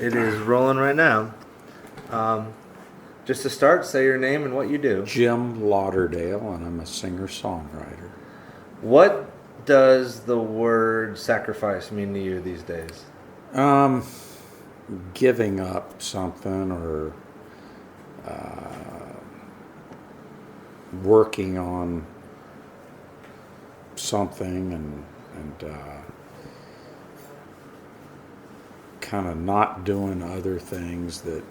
It is rolling right now. Just to start, say your name and what you do. Jim Lauderdale, and I'm a singer-songwriter. What does the word sacrifice mean to you these days? Giving up something or working on something and kind of not doing other things that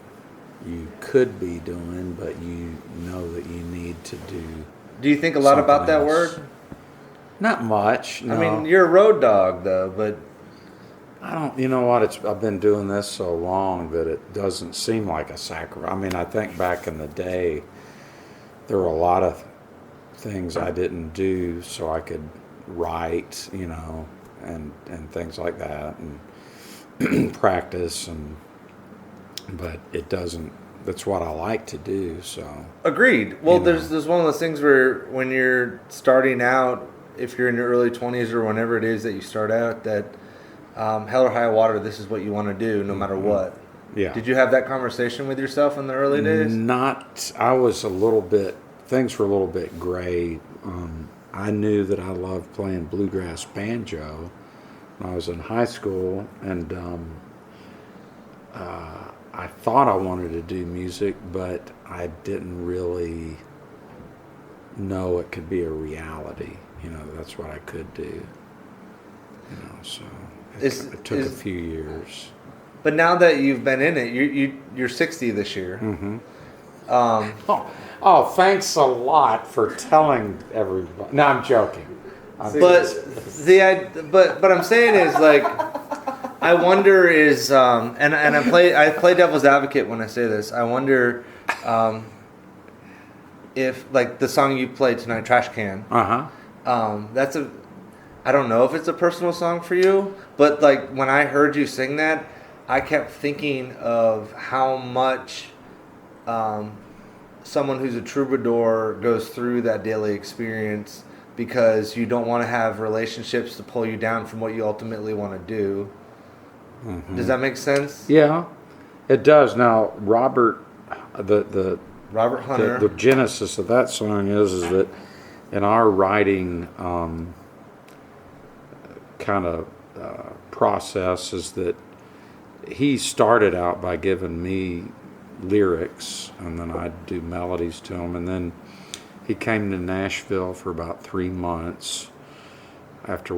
you could be doing, but you know that you need to do. Do you think a lot about that word? Not much. No. I mean, you're a road dog, though, but I don't. You know what? I've been doing this so long that it doesn't seem like a sacrifice. I mean, I think back in the day, there were a lot of things I didn't do so I could write, and things like that, and practice, but it doesn't. That's what I like to do. So agreed. Well, there's one of those things where when you're starting out, if you're in your early 20s or whenever it is that you start out, that hell or high water, this is what you want to do no matter what. Yeah. Did you have that conversation with yourself in the early days? I was a little bit. Things were a little bit gray. I knew that I loved playing bluegrass banjo when I was in high school, and I thought I wanted to do music, but I didn't really know it could be a reality. That's what I could do. So it took a few years. But now that you've been in it, you're 60 this year. Mm-hmm. Thanks a lot for telling everybody. No, I'm joking. But I'm saying is, like, I wonder is and I play devil's advocate when I say this. I wonder if, like, the song you played tonight, Trash Can. I don't know if it's a personal song for you, but, like, when I heard you sing that, I kept thinking of how much someone who's a troubadour goes through that daily experience, because you don't want to have relationships to pull you down from what you ultimately want to do. Mm-hmm. Does that make sense? Yeah, it does. Now, Robert Hunter, the genesis of that song is that in our writing kind of process is that he started out by giving me lyrics, and then I'd do melodies to him, and then he came to Nashville for about 3 months after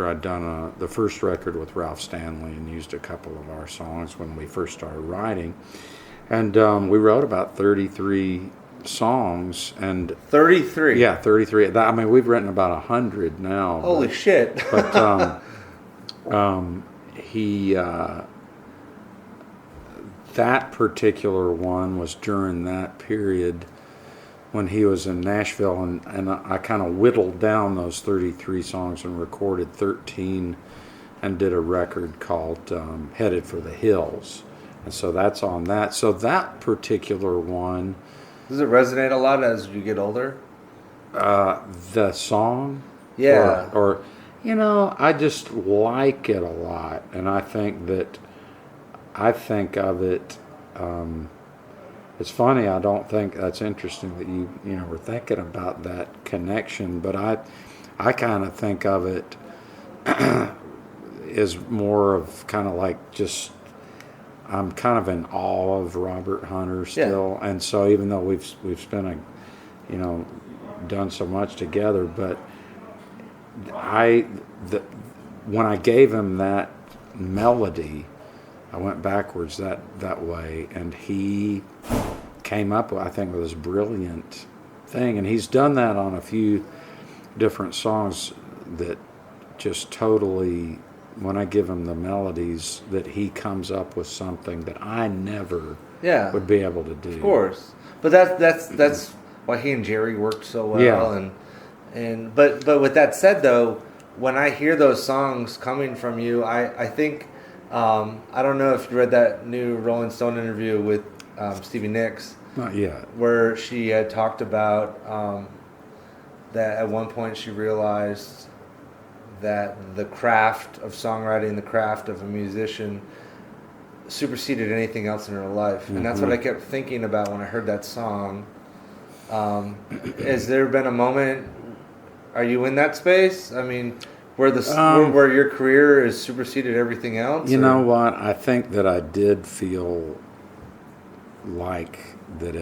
I'd done the first record with Ralph Stanley and used a couple of our songs when we first started writing, and we wrote about 33 songs. And 33? Yeah, 33. I mean, we've written about 100 now. Holy shit. But he that particular one was during that period when he was in Nashville, and I kind of whittled down those 33 songs and recorded 13 and did a record called Headed for the Hills. And so that's on that. So that particular one... Does it resonate a lot as you get older? The song? Yeah. Or I just like it a lot, and I think of it. It's funny. I don't think that's interesting that you were thinking about that connection, but I kind of think of it as more of kind of like just. I'm kind of in awe of Robert Hunter still, and so even though we've spent done so much together, but when I gave him that melody, I went backwards that way, and he came up, I think, with this brilliant thing, and he's done that on a few different songs that just totally, when I give him the melodies, that he comes up with something that I never would be able to do. Of course, but that's why he and Jerry worked so well. Yeah. But with that said, though, when I hear those songs coming from you, I think I don't know if you read that new Rolling Stone interview with Stevie Nicks. Not yet. Where she had talked about that at one point she realized that the craft of songwriting, the craft of a musician, superseded anything else in her life. And that's what I kept thinking about when I heard that song. Has there been a moment, are you in that space? I mean, where where your career has superseded everything else? You know what? I think that I did feel like that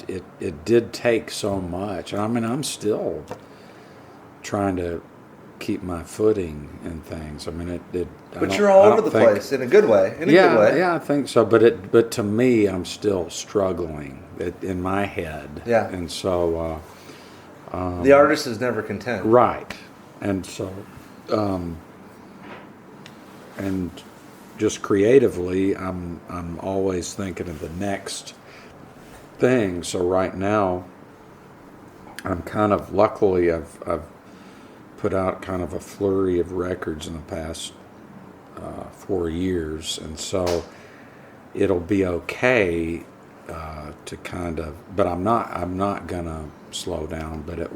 it did take so much. I mean, I'm still trying to keep my footing and things. I mean, But you're all over the place in a good way. Good way. Yeah, I think so. But to me, I'm still struggling in my head. Yeah. And so the artist is never content. Right. And so and just creatively, I'm always thinking of the next thing. So right now, I'm kind of luckily I've put out kind of a flurry of records in the past 4 years, and so it'll be okay to kind of. But I'm not gonna slow down. But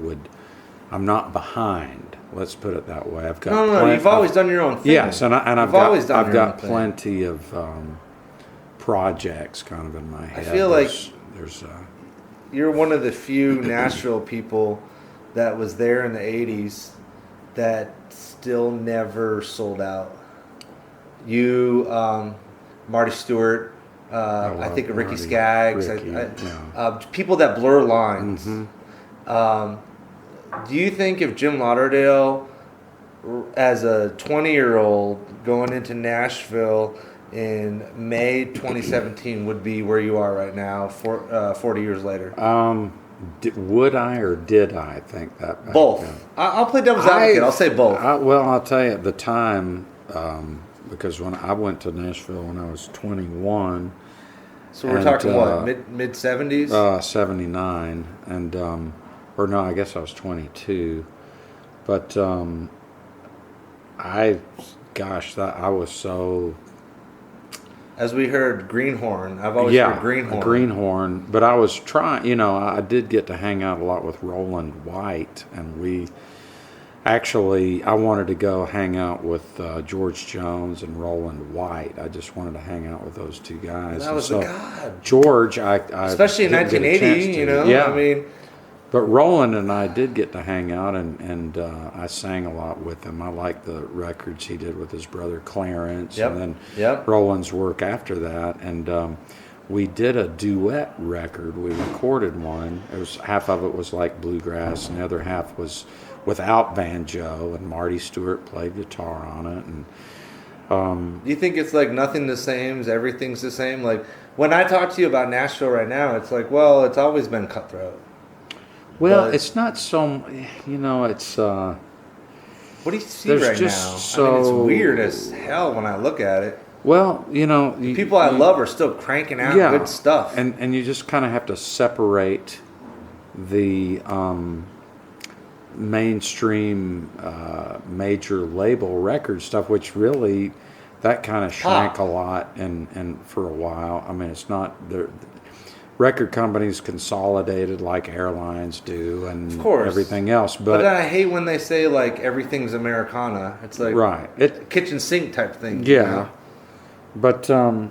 I'm not behind. Let's put it that way. I've got no. You've always done your own thing. Yes, I've got plenty of projects kind of in my head. I feel like you're one of the few Nashville people that was there in the '80s that still never sold out. You, Marty Stewart, I think of Ricky Skaggs, people that blur lines. Do you think if Jim Lauderdale, as a 20-year-old going into Nashville in May 2017, would be where you are right now, 40 years later? Would I or did I think that back both? then? I'll play devil's advocate. I'll say both. I'll tell you at the time, because when I went to Nashville when I was 21. So we're talking what, mid 70s? 79, and or no, I guess I was 22, but I was so. As we heard, Greenhorn. I've always heard Greenhorn. Greenhorn. But I was trying, I did get to hang out a lot with Roland White, and I wanted to go hang out with George Jones and Roland White. I just wanted to hang out with those two guys. That was a god. George, especially in 1980, Yeah. I mean. But Roland and I did get to hang out, and I sang a lot with him. I liked the records he did with his brother Clarence, and then Roland's work after that. And we did a duet record. We recorded one. Half of it was like bluegrass, and the other half was without banjo, and Marty Stewart played guitar on it. And do you think it's like nothing the same? Everything's the same? Like when I talk to you about Nashville right now, it's like, well, it's always been cutthroat. Well, it's not so, it's... what do you see right now? I mean, it's weird as hell when I look at it. Well, the people I love are still cranking out good stuff. And you just kind of have to separate the mainstream major label record stuff, which really, that kind of shrank a lot and for a while. I mean, it's not... Record companies consolidated like airlines do, and of course, everything else. But I hate when they say like everything's Americana. It's like kitchen sink type thing. Yeah, but I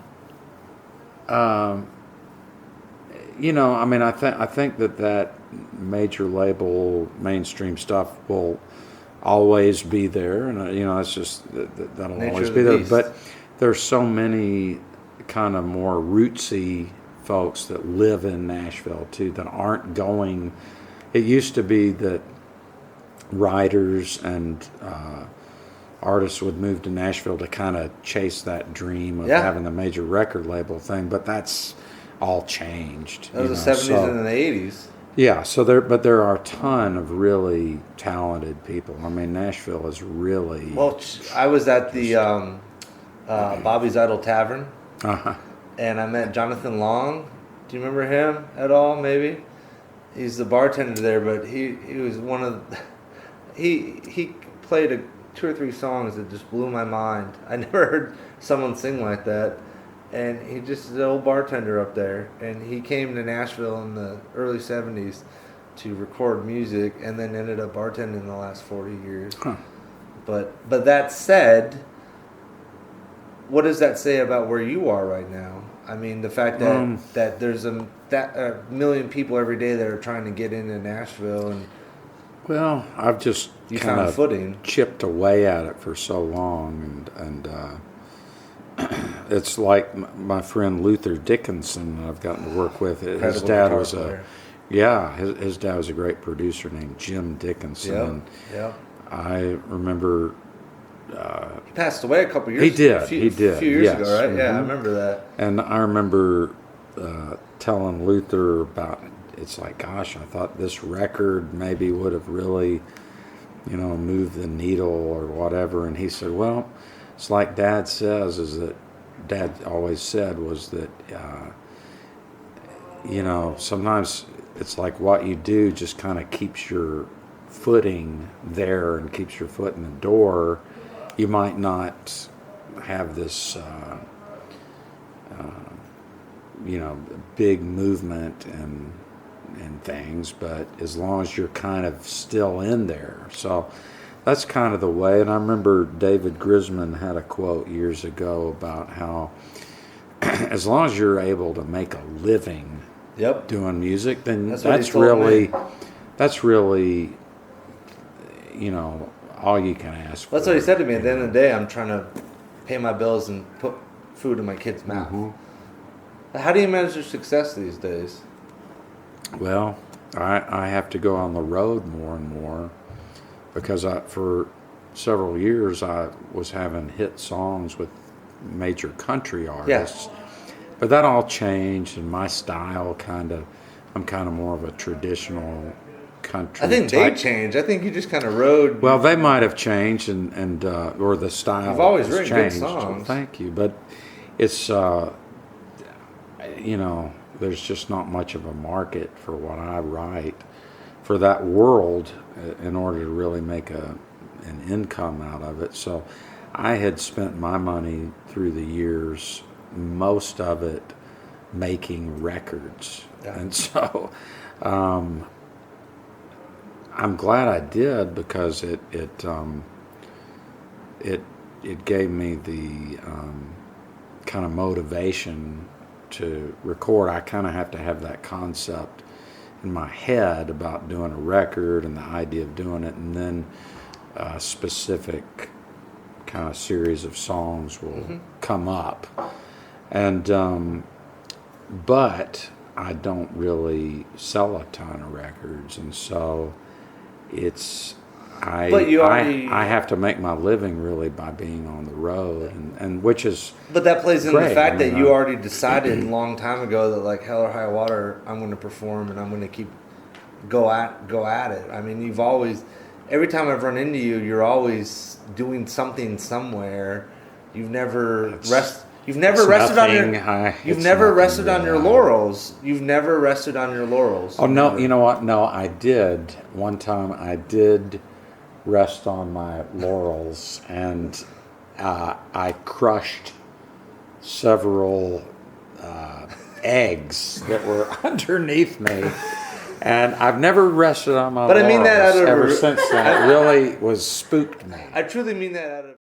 mean, I think that major label mainstream stuff will always be there, and it's just that'll Nature always of be the there. beast. But there's so many kind of more rootsy folks that live in Nashville too that aren't going. It used to be that writers and artists would move to Nashville to kind of chase that dream of having the major record label thing, but that's all changed. That was the 70s and the 80s. Yeah, so there are a ton of really talented people. I mean, Nashville is really. Well, I was at the Bobby's Idol Tavern. And I met Jonathan Long. Do you remember him at all? Maybe he's the bartender there, but he was one of he played 2 or 3 songs that just blew my mind. I never heard someone sing like that, and he just is an old bartender up there. And he came to Nashville in the early '70s, to record music, and then ended up bartending the last 40 years. Huh. But that said, what does that say about where you are right now? I mean, the fact that there's a million people every day that are trying to get into Nashville, and well, I've just you kind found of footing. chipped away at it for so long, and it's like my friend Luther Dickinson that I've gotten to work with. His dad was his dad was a great producer named Jim Dickinson. Yep. I remember. He passed away a couple years ago. He did. A few years ago, right? Mm-hmm. Yeah, I remember that. And I remember telling Luther about, it's like, gosh, I thought this record maybe would have really, moved the needle or whatever. And he said, well, it's like Dad says, Dad always said was that, sometimes it's like what you do just kind of keeps your footing there and keeps your foot in the door. You might not have this, big movement and things, but as long as you're kind of still in there. So that's kind of the way. And I remember David Grisman had a quote years ago about how as long as you're able to make a living doing music, then that's really, all you can ask for. That's what he said to me. At the end of the day, I'm trying to pay my bills and put food in my kid's mouth. Mm-hmm. How do you manage your success these days? Well, I have to go on the road more and more because for several years I was having hit songs with major country artists. Yeah. But that all changed, and my style I'm kind of more of a traditional country. I think they changed. I think you just kind of rode. Well, they might have changed, and or the style. You've always written changed. Good songs. Well, thank you, but it's there's just not much of a market for what I write for that world in order to really make an income out of it. So I had spent my money through the years, most of it making records, and so. I'm glad I did because it gave me the kind of motivation to record. I kind of have to have that concept in my head about doing a record and the idea of doing it, and then a specific kind of series of songs will come up. And but I don't really sell a ton of records, and so I have to make my living really by being on the road, and which is. But that plays into the fact that you already decided a long time ago that like hell or high water, I'm going to perform and I'm going to keep go at it. I mean, you've always, every time I've run into you, you're always doing something somewhere. You've never You've never rested on your laurels. You've never rested on your laurels. Oh no, you know what? No, I did. One time I did rest on my laurels, and I crushed several eggs that were underneath me. And I've never rested on my laurels ever since then. It really spooked me. I truly mean that out of